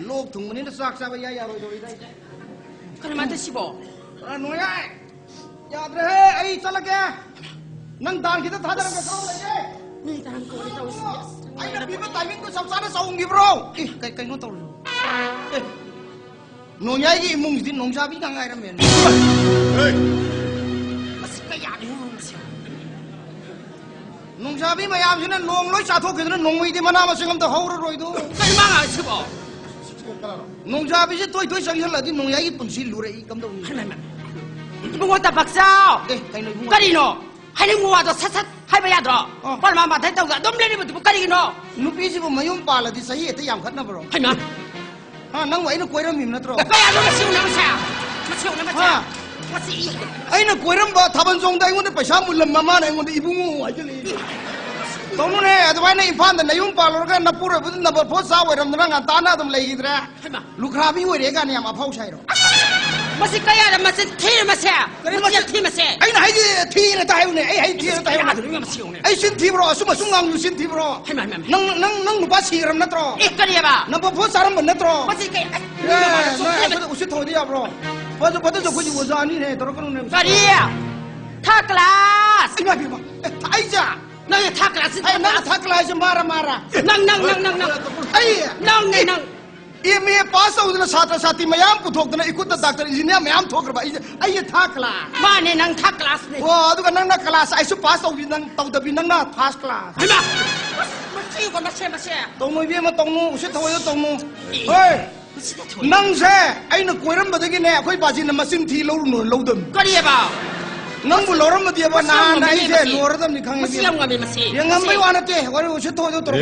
โลกถุงมันนี่จะซักซาไปยายาโรยโดยได้ kan mata si bo หน่วยอย่าเด้ไอ้สลักแกนั่งดานkita thadar ke kau lagi ni tangan ko ni tahu si ไอ้นักบินมาแต่งก็สับสานสาวงี้ bro ใครงงตัวหน่วยกี่มุงสิหนุ่มชาบีนั่งไงนะเมีย masih kaya ni masih หนุ่มชาบีมายามสินะหนุ่มร้อยชาทุกข์นะหนุ่มไม่ได้มานามาสิงห์ตัวเขารวยดู kan mang ah si bo หนุ่มชาบีสิตัวสังเกตละที่หนุ่มยี่ปุ่นสิลูเรย์กำตัว kan man bungo ta baksao ใครหนุ่ม kari no hai ni ngwa to sat sat hai ba ya do par ma ma thai tau ga dom le ni bu kari no หนุ่มพี่สิผมมายุ่งปาละที่สาเหตุที่ยามขัดนะ bro hai ma นั่งไว้น่ะกวยรำมิมนะตรอ ba ya no masih na masih masih na masih masih ไอ้น่ะกวยรำบ่ทับบันทรงได้งุนได้ไปช้ามุลลัมมาๆได้งุนได้อีบุงูไอ้เจ้าเลยตรงนู้นเนี่ยแต่ว่าในอินฟานแต่ในยุ่งปาลกันนับปูระพุ่งนับพูดสาวไว้รำนั่งงานตาหน้าตรงเลยกี่ตัว hai ma ลูกค้าพี่ไว้เด็กกันเนี่ยมาเผาใช่หรอ masih kaya dah masih thi masih masih thi masih ไอ้ไหนที่เนี่ยตายเนี่ยไอ้ที่ตาย kaya เนี่ย dah masih ni ไอ้สินทีบรอสมัยสงงอยู่สินทีบรอ hai ma นั่งหนูบ้าชีรำนั่นตรอ kari ya ba นั่งพูดสารมันนั่นตรอ masih kaya เออนั่นอุสิโธดีอ่ะ bro พอจะคุยอยู่ว่านี่เนี่ยตรอก็นู่นเนี่ย kari ya tha kelas ไอ้มาพี่มาไอ้จ้า nang tha kelas ไอ้นั่งทักลายจะมาระ nang ไอ้ nang อีเมียป้าสาวนั่นสาธิมายามผู้ทอกนั่นอีกุตดักตร์อินเนียมายามทอกระบะไอ้ทักลา ma ni nang tha kelas ni ว้าดูกันนั่งนักคลาสไอ้สุภาษาวินังตาวดบินังน่าทักลา hai ma masih ko masih ตรงนู้นเบี้ยมาตรงนู้นอุสิโธยตรงนู้นเฮ้ยนั่งเซ่ไอ้นักกวยรำมาตะกี้เนี่ยคุยบาจินมาสินทีเราหนุนเราดม kari ya ba นั่งบุลรำมาเดียบนานไอ้เซ่หนูรำนี่ขัง masih yang ngambil masih ยังงั้นไม่ว่านะเจ้ว่าอุสิโธยตรง